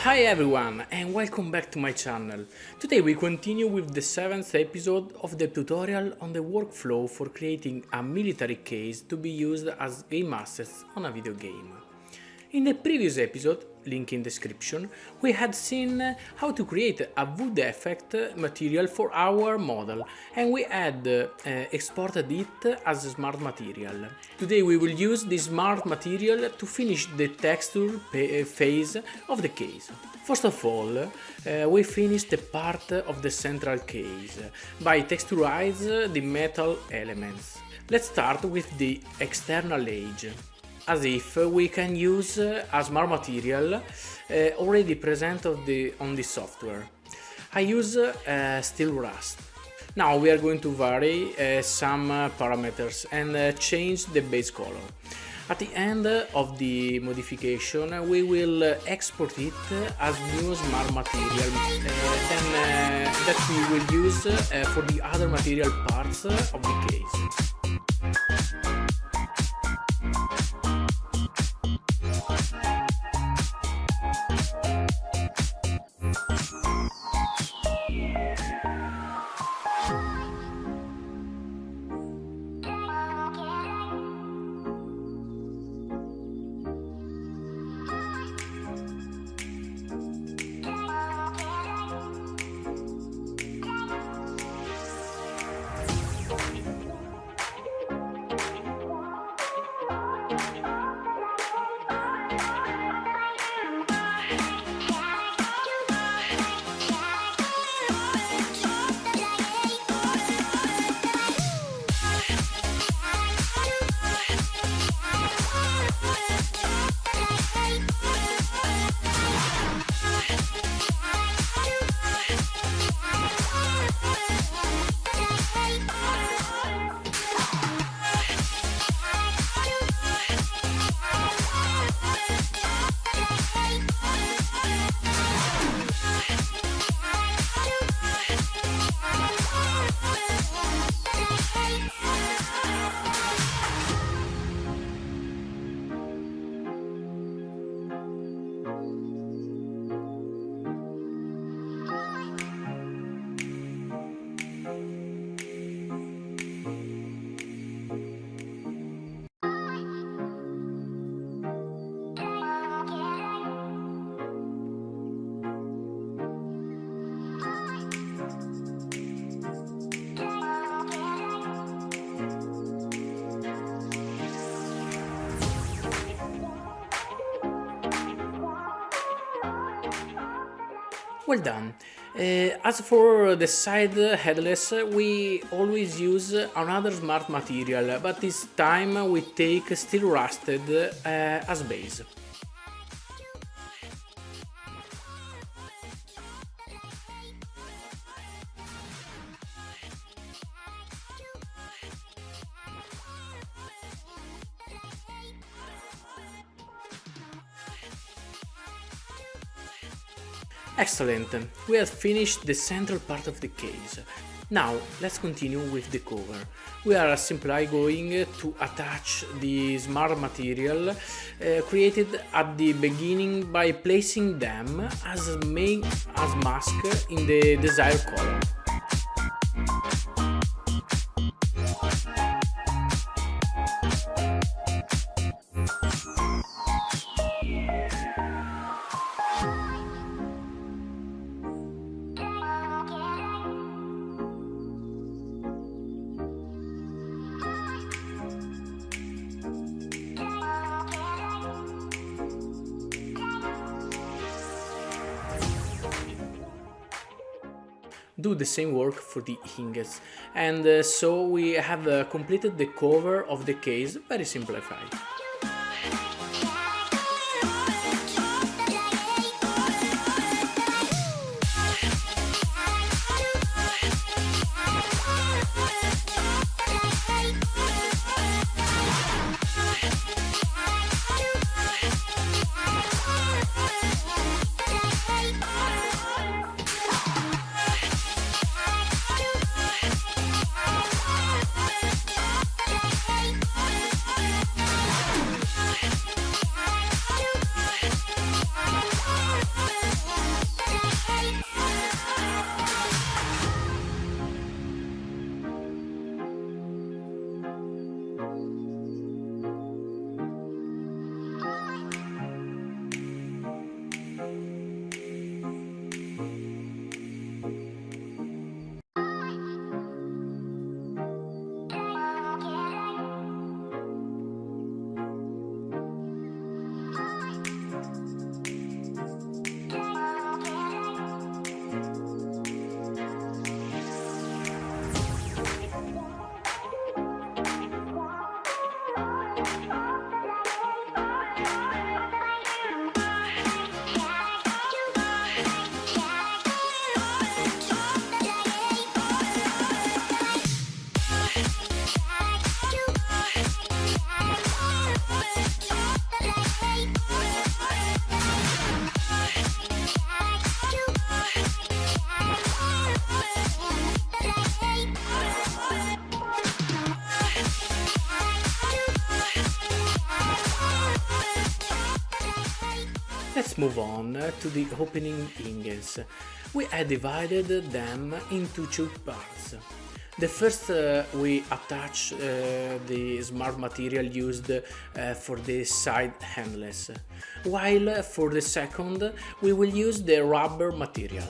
Hi everyone and welcome back to my channel. Today we continue with the 7th episode of the tutorial on the workflow for creating a military case to be used as game assets on a video game. In the previous episode, link in description, we had seen how to create a wood effect material for our model and we had exported it as a smart material. Today we will use this smart material to finish the texture phase of the case. First of all, we finished the part of the central case by texturize the metal elements. Let's start with the external edge, as if we can use a smart material already present on the software. I use steel rust. Now we are going to vary some parameters and change the base color. At the end of the modification we will export it as new smart material that we will use for the other material parts of the case. Well done. As for the side headless, we always use another smart material, but this time we take steel rusted as base. Excellent, we have finished the central part of the case. Now let's continue with the cover. We are simply going to attach the smart material created at the beginning by placing them as mask in the desired color. Do the same work for the hinges, and so we have completed the cover of the case, very simplified. Let's move on to the opening hinges. We have divided them into two parts. The first, we attach the smart material used for the side handles, while for the second we will use the rubber material.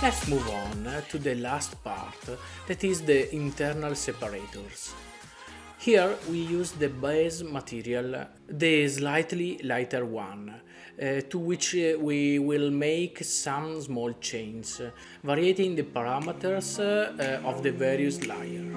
Let's move on to the last part, that is the internal separators. Here we use the base material, the slightly lighter one, to which we will make some small changes, varying the parameters of the various layers.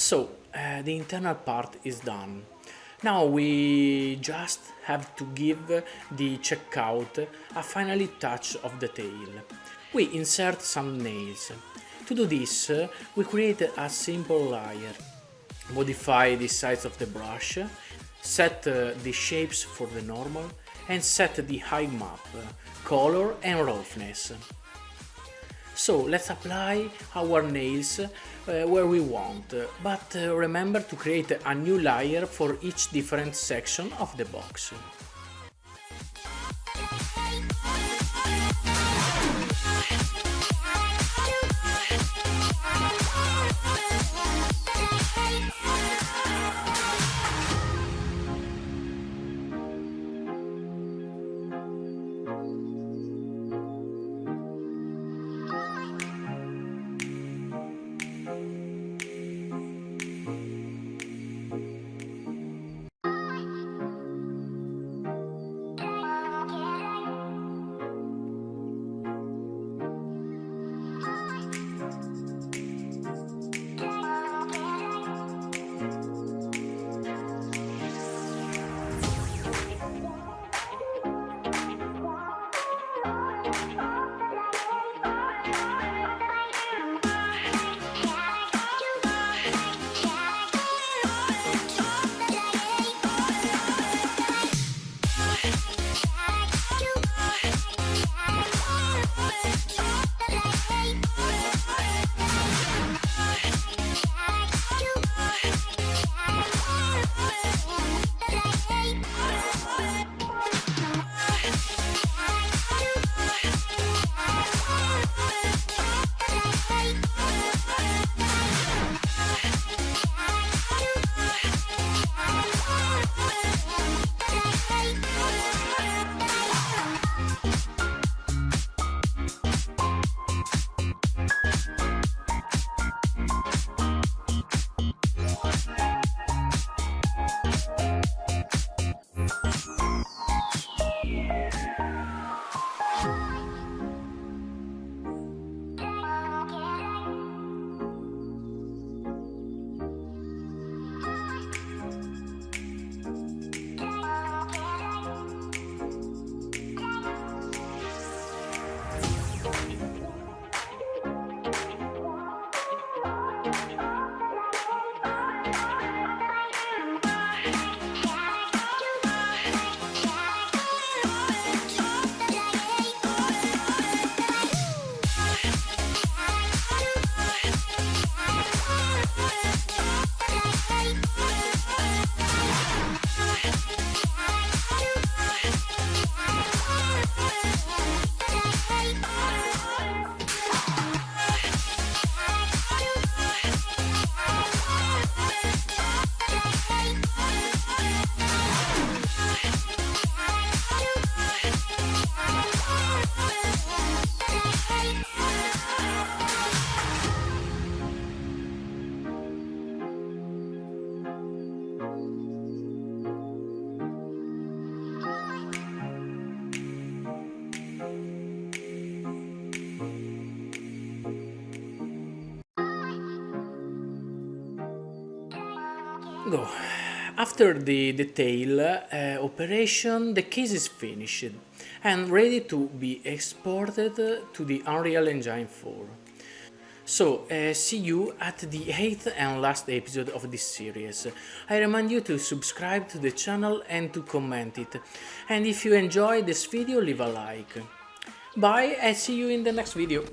So the internal part is done. Now we just have to give the checkout a final touch of detail. We insert some nails. To do this, we create a simple layer, modify the size of the brush, set the shapes for the normal, and set the height map, color and roughness. So let's apply our nails where we want, but remember to create a new layer for each different section of the box. Go. After the detail operation, the case is finished and ready to be exported to the Unreal Engine 4. So, see you at the 8th and last episode of this series. I remind you to subscribe to the channel and to comment it. And if you enjoyed this video, leave a like. Bye and see you in the next video.